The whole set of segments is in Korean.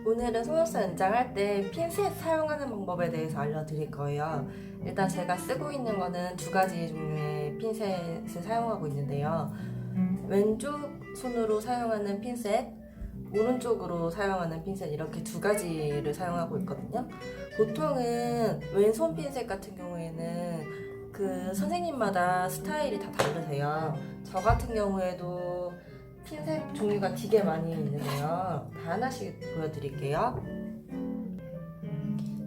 오늘은 속눈썹 연장할 때 핀셋 사용하는 방법에 대해서 알려드릴 거예요. 일단 제가 쓰고 있는 거는 두 가지 종류의 핀셋을 사용하고 있는데요. 왼쪽 손으로 사용하는 핀셋, 오른쪽으로 사용하는 핀셋 이렇게 두 가지를 사용하고 있거든요. 보통은 왼손 핀셋 같은 경우에는 그 선생님마다 스타일이 다 다르세요. 저 같은 경우에도 핀셋 종류가 되게 많이 있는데요. 다 하나씩 보여드릴게요.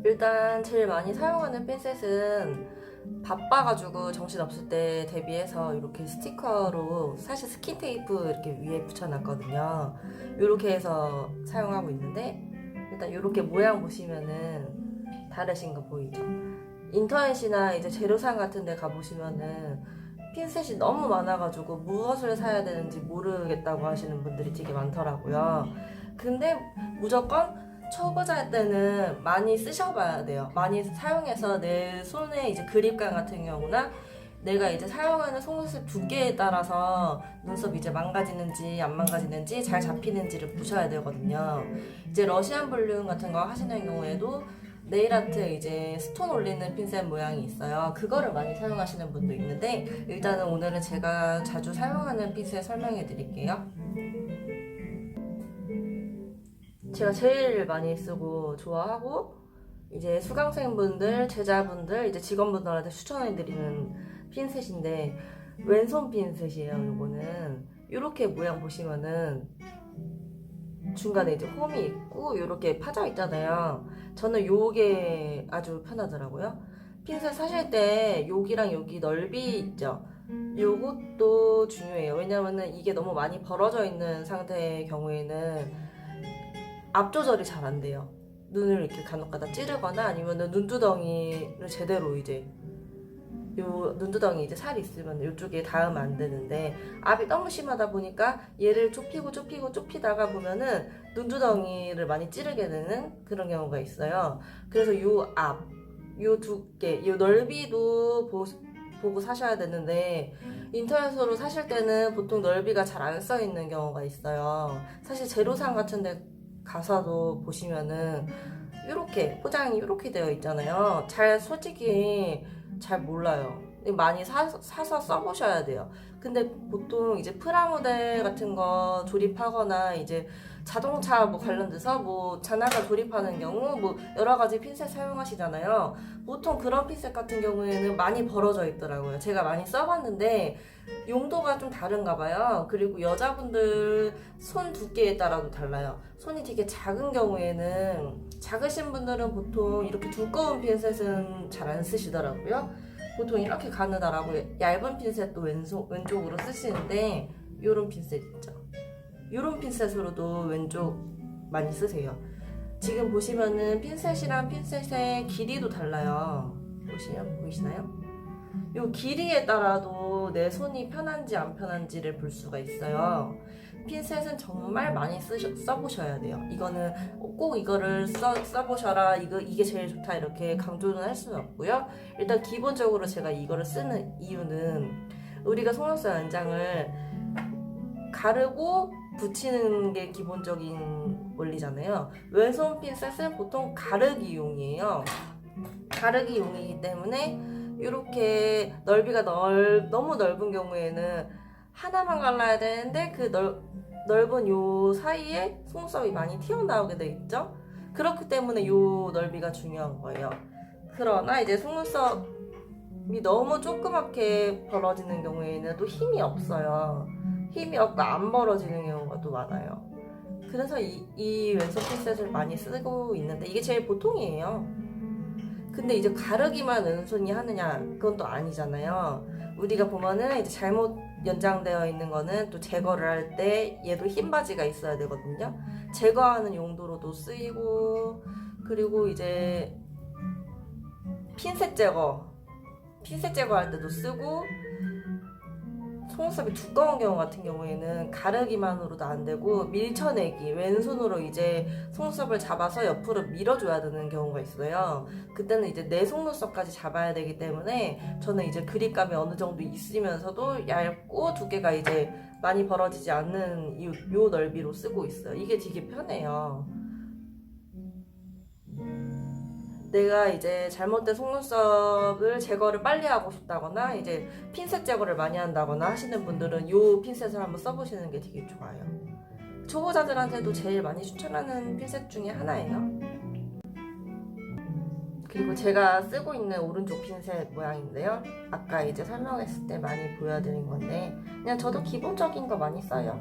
일단 제일 많이 사용하는 핀셋은 바빠가지고 정신없을 때 대비해서 이렇게 스티커로 사실 스킨 테이프 이렇게 위에 붙여놨거든요. 이렇게 해서 사용하고 있는데 일단 이렇게 모양 보시면은 다르신 거 보이죠? 인터넷이나 이제 재료상 같은 데 가보시면은 핀셋이 너무 많아가지고 무엇을 사야 되는지 모르겠다고 하시는 분들이 되게 많더라고요. 근데 무조건 초보자 때는 많이 쓰셔봐야 돼요. 많이 사용해서 내 손의 이제 그립감 같은 경우나 내가 이제 사용하는 속눈썹 두께에 따라서 눈썹 이제 망가지는지 안 망가지는지 잘 잡히는지를 보셔야 되거든요. 이제 러시안 볼륨 같은 거 하시는 경우에도 네일아트 이제 스톤 올리는 핀셋 모양이 있어요. 그거를 많이 사용하시는 분도 있는데 일단은 오늘은 제가 자주 사용하는 핀셋 설명해 드릴게요. 제가 제일 많이 쓰고 좋아하고 이제 수강생분들, 제자분들, 이제 직원분들한테 추천해 드리는 핀셋인데 왼손 핀셋이에요. 요거는 이렇게 모양 보시면은 중간에 이제 홈이 있고 이렇게 파져 있잖아요. 저는 요게 아주 편하더라고요. 핀셋 사실 때 여기랑 여기 넓이 있죠. 요것도 중요해요. 왜냐면은 이게 너무 많이 벌어져 있는 상태의 경우에는 앞 조절이 잘 안 돼요. 눈을 이렇게 간혹가다 찌르거나 아니면은 눈두덩이를 제대로 이제 요 눈두덩이 이제 살이 있으면 이쪽에 닿으면 안 되는데 앞이 너무 심하다 보니까 얘를 좁히다가 보면은 눈두덩이를 많이 찌르게 되는 그런 경우가 있어요. 그래서 요 앞, 요 두께, 요 넓이도 보고 사셔야 되는데 인터넷으로 사실 때는 보통 넓이가 잘 안 써 있는 경우가 있어요. 사실 재료상 같은 데 가서도 보시면은 이렇게 포장이 이렇게 되어 있잖아요. 솔직히 잘 몰라요. 많이 사서 써보셔야 돼요. 근데 보통 이제 프라모델 같은 거 조립하거나 이제 자동차 뭐 관련돼서 뭐 자나가 조립하는 경우 뭐 여러 가지 핀셋 사용하시잖아요. 보통 그런 핀셋 같은 경우에는 많이 벌어져 있더라고요. 제가 많이 써봤는데 용도가 좀 다른가 봐요. 그리고 여자분들 손 두께에 따라도 달라요. 손이 되게 작은 경우에는 작으신 분들은 보통 이렇게 두꺼운 핀셋은 잘 안 쓰시더라고요. 보통 이렇게 가느다라고 얇은 핀셋도 왼쪽으로 쓰시는데 요런 핀셋 있죠. 요런 핀셋으로도 왼쪽 많이 쓰세요. 지금 보시면은 핀셋이랑 핀셋의 길이도 달라요. 보이시나요? 요 길이에 따라도 내 손이 편한지 안 편한지를 볼 수가 있어요. 핀셋은 정말 많이 써보셔야 돼요. 이거는 꼭 이거를 써보셔라, 이게 제일 좋다 이렇게 강조는 할 수는 없고요. 일단 기본적으로 제가 이거를 쓰는 이유는 우리가 속눈썹 연장을 가르고 붙이는 게 기본적인 원리잖아요. 왼손 핀셋은 보통 가르기용이에요. 가르기용이기 때문에 이렇게 넓이가 너무 넓은 경우에는 하나만 갈라야 되는데 그 넓은 요 사이에 속눈썹이 많이 튀어나오게 돼 있죠. 그렇기 때문에 요 넓이가 중요한 거예요. 그러나 이제 속눈썹이 너무 조그맣게 벌어지는 경우에는 또 힘이 없어요. 힘이 없고 안 벌어지는 경우가 또 많아요. 그래서 이 왼손 핀셋을 많이 쓰고 있는데 이게 제일 보통이에요. 근데 이제 가르기만 왼손이 하느냐 그건 또 아니잖아요. 우리가 보면은 이제 잘못 연장되어 있는 거는 또 제거를 할 때 얘도 흰 바지가 있어야 되거든요. 제거하는 용도로도 쓰이고 그리고 이제 핀셋 제거할 때도 쓰고 속눈썹이 두꺼운 경우 같은 경우에는 가르기만으로도 안 되고 밀쳐내기 왼손으로 이제 속눈썹을 잡아서 옆으로 밀어줘야 되는 경우가 있어요. 그때는 이제 내 속눈썹까지 잡아야 되기 때문에 저는 이제 그립감이 어느 정도 있으면서도 얇고 두께가 이제 많이 벌어지지 않는 요 넓이로 쓰고 있어요. 이게 되게 편해요. 내가 이제 잘못된 속눈썹을 제거를 빨리 하고 싶다거나 이제 핀셋 제거를 많이 한다거나 하시는 분들은 이 핀셋을 한번 써보시는 게 되게 좋아요. 초보자들한테도 제일 많이 추천하는 핀셋 중에 하나예요. 그리고 제가 쓰고 있는 오른쪽 핀셋 모양인데요. 아까 이제 설명했을 때 많이 보여드린 건데 그냥 저도 기본적인 거 많이 써요.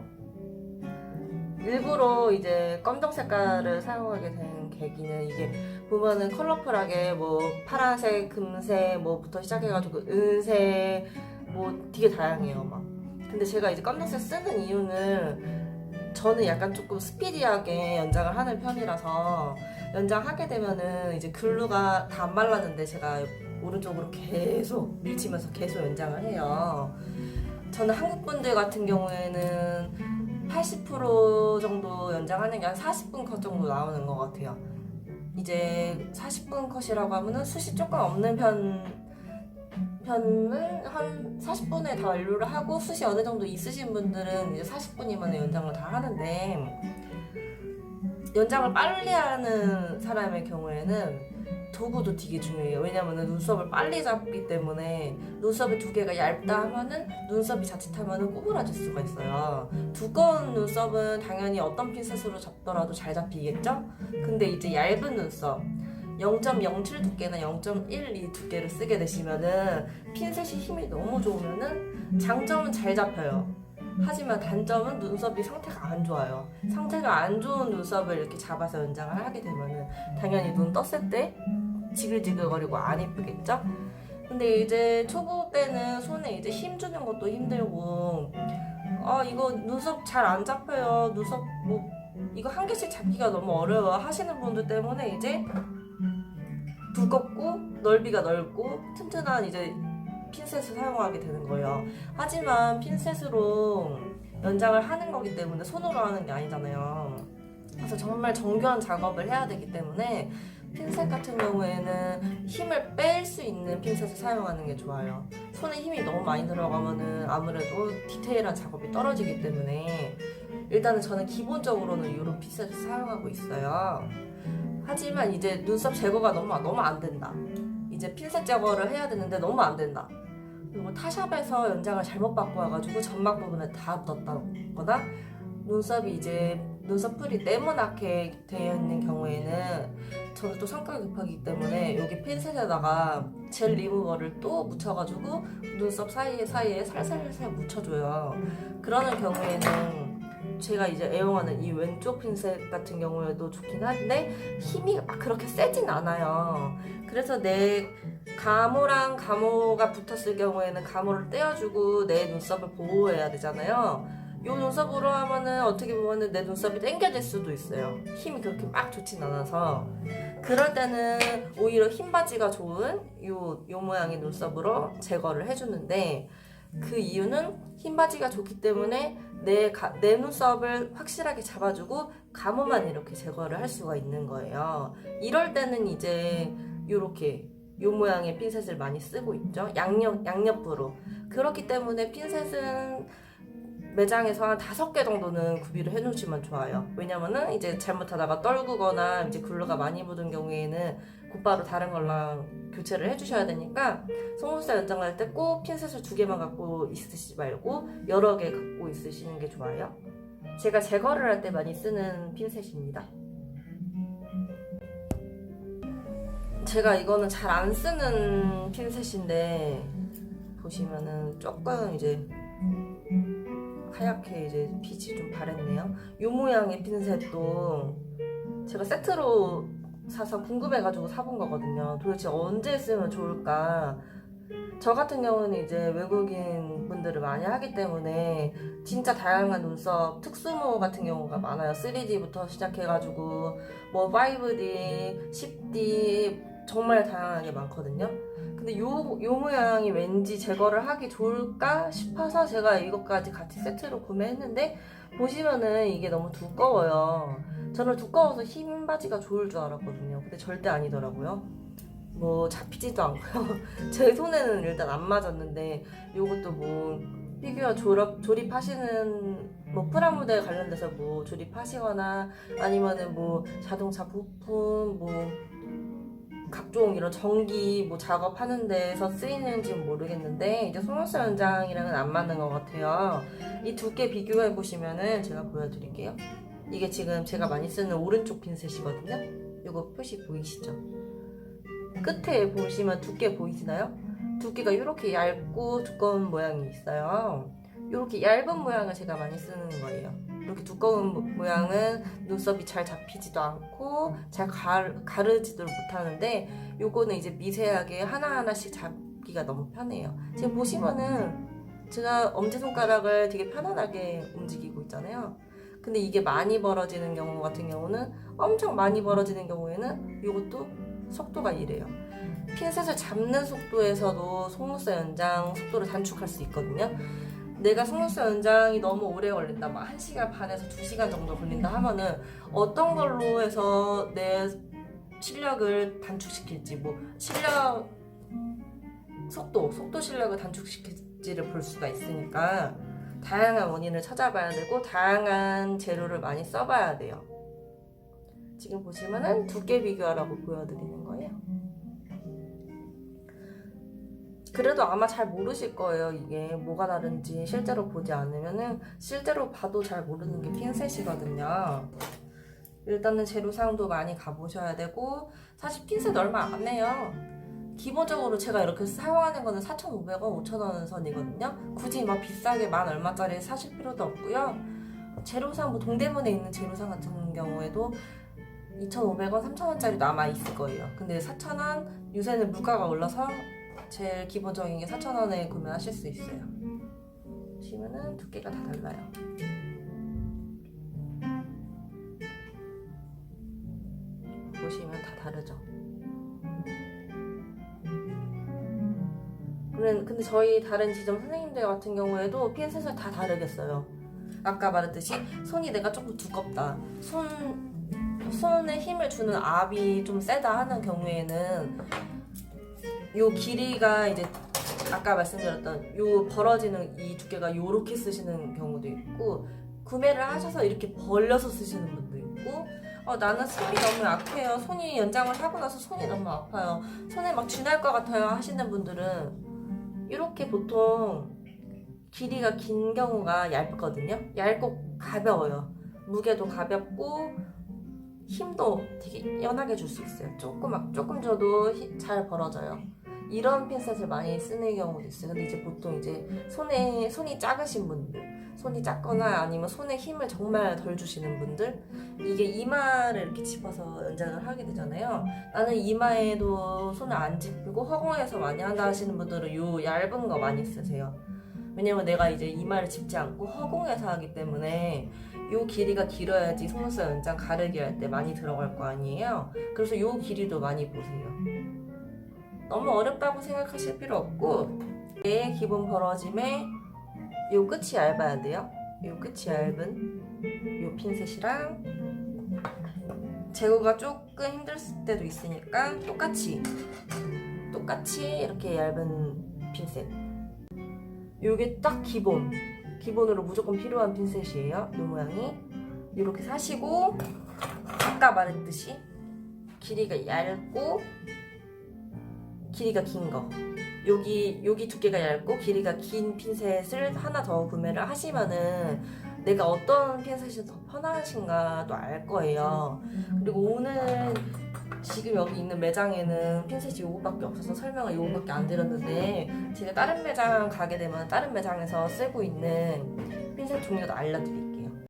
일부러 이제 검정 색깔을 사용하게 된 계기는 이게 보면은 컬러풀하게 뭐 파란색, 금색 뭐부터 시작해가지고 은색 뭐 되게 다양해요 막. 근데 제가 이제 검정색 쓰는 이유는 저는 약간 조금 스피디하게 연장을 하는 편이라서 연장하게 되면은 이제 글루가 다 안 말랐는데 제가 오른쪽으로 계속 밀치면서 계속 연장을 해요. 저는 한국 분들 같은 경우에는 80% 정도 연장하는 게 한 40분 컷 정도 나오는 것 같아요. 이제 40분 컷이라고 하면은 숱이 조금 없는 편은 한 40분에 다 완료를 하고 숱이 어느 정도 있으신 분들은 이제 40분이면 연장을 다 하는데 연장을 빨리 하는 사람의 경우에는 도구도 되게 중요해요. 왜냐면 눈썹을 빨리 잡기 때문에 눈썹이 두 개가 얇다 하면은 눈썹이 자칫하면은 꼬부라질 수가 있어요. 두꺼운 눈썹은 당연히 어떤 핀셋으로 잡더라도 잘 잡히겠죠? 근데 이제 얇은 눈썹 0.07 두께나 0.1 이 두께를 쓰게 되시면은 핀셋이 힘이 너무 좋으면은 장점은 잘 잡혀요. 하지만 단점은 눈썹이 상태가 안 좋아요. 상태가 안 좋은 눈썹을 이렇게 잡아서 연장을 하게 되면은 당연히 눈 떴을 때 지글지글거리고 안 예쁘겠죠? 근데 이제 초보 때는 손에 이제 힘 주는 것도 힘들고 이거 눈썹 잘 안 잡혀요. 눈썹 뭐 이거 한 개씩 잡기가 너무 어려워 하시는 분들 때문에 이제 두껍고 넓이가 넓고 튼튼한 이제 핀셋을 사용하게 되는 거예요. 하지만 핀셋으로 연장을 하는 거기 때문에 손으로 하는 게 아니잖아요. 그래서 정말 정교한 작업을 해야 되기 때문에 핀셋 같은 경우에는 힘을 뺄 수 있는 핀셋을 사용하는 게 좋아요. 손에 힘이 너무 많이 들어가면은 아무래도 디테일한 작업이 떨어지기 때문에 일단은 저는 기본적으로는 이런 핀셋을 사용하고 있어요. 하지만 이제 눈썹 제거가 너무 안 된다. 이제 핀셋 제거를 해야 되는데 너무 안 된다. 그리고 타샵에서 연장을 잘못 받고 와가지고 점막 부분에 다 묻었다거나 눈썹이 이제 눈썹풀이 네모나게 되어 있는 경우에는 저는 또 성격이 급하기 때문에 여기 핀셋에다가 젤 리무버를 또 묻혀가지고 눈썹 사이에 살살살 묻혀줘요. 그러는 경우에는 제가 이제 애용하는 이 왼쪽 핀셋 같은 경우에도 좋긴 한데 힘이 막 그렇게 세진 않아요. 그래서 내 가모랑 가모가 붙었을 경우에는 가모를 떼어주고 내 눈썹을 보호해야 되잖아요. 이 눈썹으로 하면은 어떻게 보면은 내 눈썹이 당겨질 수도 있어요. 힘이 그렇게 막 좋진 않아서 그럴 때는 오히려 흰 바지가 좋은 요 모양의 눈썹으로 제거를 해주는데 그 이유는 흰 바지가 좋기 때문에 내 눈썹을 확실하게 잡아주고 가모만 이렇게 제거를 할 수가 있는 거예요. 이럴 때는 이제 요렇게 요 모양의 핀셋을 많이 쓰고 있죠. 양옆으로. 그렇기 때문에 핀셋은 매장에서 한 5개 정도는 구비를 해놓으시면 좋아요. 왜냐면은 이제 잘못하다가 떨구거나 이제 글루가 많이 묻은 경우에는 곧바로 다른 걸랑 교체를 해주셔야 되니까 속눈썹 연장할 때 꼭 핀셋을 2개만 갖고 있으시지 말고 여러 개 갖고 있으시는 게 좋아요. 제가 제거를 할 때 많이 쓰는 핀셋입니다. 제가 이거는 잘 안 쓰는 핀셋인데 보시면은 조금 이제 하얗게 이제 빛이 좀 바랬네요. 이 모양의 핀셋도 제가 세트로 사서 궁금해가지고 사본 거거든요. 도대체 언제 쓰면 좋을까? 저 같은 경우는 이제 외국인 분들을 많이 하기 때문에 진짜 다양한 눈썹 특수모 같은 경우가 많아요. 3D부터 시작해가지고 뭐 5D, 10D 정말 다양하게 많거든요. 근데 요 모양이 왠지 제거를 하기 좋을까 싶어서 제가 이것까지 같이 세트로 구매했는데 보시면은 이게 너무 두꺼워요. 저는 두꺼워서 흰 바지가 좋을 줄 알았거든요. 근데 절대 아니더라고요. 뭐 잡히지도 않고요. 제 손에는 일단 안 맞았는데 요것도 뭐 피규어 조립하시는 뭐 프라모델 관련돼서 뭐 조립하시거나 아니면은 뭐 자동차 부품 뭐 각종 이런 전기 뭐 작업하는 데서 쓰이는지는 모르겠는데 이제 속눈썹 연장이랑은 안 맞는 것 같아요. 이 두께 비교해 보시면은 제가 보여드릴게요. 이게 지금 제가 많이 쓰는 오른쪽 핀셋이거든요. 이거 표시 보이시죠? 끝에 보시면 두께 보이시나요? 두께가 이렇게 얇고 두꺼운 모양이 있어요. 이렇게 얇은 모양을 제가 많이 쓰는 거예요. 이렇게 두꺼운 모양은 눈썹이 잘 잡히지도 않고 잘 가르지도 못하는데 요거는 이제 미세하게 하나하나씩 잡기가 너무 편해요. 지금 보시면은 제가 엄지손가락을 되게 편안하게 움직이고 있잖아요. 근데 이게 많이 벌어지는 경우 같은 경우는 엄청 많이 벌어지는 경우에는 이것도 속도가 이래요. 핀셋을 잡는 속도에서도 속눈썹 연장 속도를 단축할 수 있거든요. 내가 속눈썹 연장이 너무 오래 걸린다, 막 1시간 반에서 2시간 정도 걸린다 하면은 어떤 걸로 해서 내 실력을 단축시킬지, 뭐 실력 속도 실력을 단축시킬지를 볼 수가 있으니까 다양한 원인을 찾아봐야 되고 다양한 재료를 많이 써봐야 돼요. 지금 보시면은 두께 비교하라고 보여드리는 거예요. 그래도 아마 잘 모르실 거예요. 이게 뭐가 다른지 실제로 보지 않으면은, 실제로 봐도 잘 모르는 게 핀셋이거든요. 일단은 재료상도 많이 가보셔야 되고, 사실 핀셋 얼마 안 해요. 기본적으로 제가 이렇게 사용하는 거는 4,500원, 5,000원 선이거든요. 굳이 막 비싸게 만 얼마짜리 사실 필요도 없고요. 재료상, 뭐 동대문에 있는 재료상 같은 경우에도 2,500원, 3,000원짜리도 아마 있을 거예요. 근데 4,000원, 요새는 물가가 올라서 제일 기본적인 게 4,000원에 구매하실 수 있어요. 보시면은 두께가 다 달라요. 보시면 다 다르죠. 근데 저희 다른 지점 선생님들 같은 경우에도 핀셋을 다 다르게 써요. 아까 말했듯이 손이 내가 조금 두껍다, 손에 힘을 주는 압이 좀 세다 하는 경우에는 요 길이가 이제 아까 말씀드렸던 요 벌어지는 이 두께가 요렇게 쓰시는 경우도 있고, 구매를 하셔서 이렇게 벌려서 쓰시는 분도 있고, 나는 손이 너무 약해요, 손이 연장을 하고 나서 손이 너무 아파요, 손에 막 쥐날 것 같아요 하시는 분들은 이렇게 보통 길이가 긴 경우가 얇거든요. 얇고 가벼워요. 무게도 가볍고 힘도 되게 연하게 줄 수 있어요. 조금 줘도 잘 벌어져요. 이런 핀셋을 많이 쓰는 경우도 있어요. 근데 이제 보통 이제 손이 작으신 분들, 손이 작거나 아니면 손에 힘을 정말 덜 주시는 분들, 이게 이마를 이렇게 짚어서 연장을 하게 되잖아요. 나는 이마에도 손을 안 짚고 허공에서 많이 한다 하시는 분들은 요 얇은 거 많이 쓰세요. 왜냐면 내가 이제 이마를 짚지 않고 허공에서 하기 때문에 요 길이가 길어야지 속눈썹 연장 가르기 할 때 많이 들어갈 거 아니에요. 그래서 요 길이도 많이 보세요. 너무 어렵다고 생각하실 필요 없고, 내 기본 벌어짐에 요 끝이 얇아야 돼요. 요 끝이 얇은 요 핀셋이랑, 제거가 조금 힘들 때도 있으니까 똑같이 이렇게 얇은 핀셋, 요게 딱 기본으로 무조건 필요한 핀셋이에요. 요 모양이 이렇게 사시고, 아까 말했듯이 길이가 얇고 길이가 긴 거, 여기 두께가 얇고 길이가 긴 핀셋을 하나 더 구매를 하시면은 내가 어떤 핀셋이 더 편하신가도 알 거예요. 그리고 오늘 지금 여기 있는 매장에는 핀셋이 요거밖에 없어서 설명을 요거밖에 안 드렸는데, 제가 다른 매장 가게 되면 다른 매장에서 쓰고 있는 핀셋 종류도 알려드릴게요.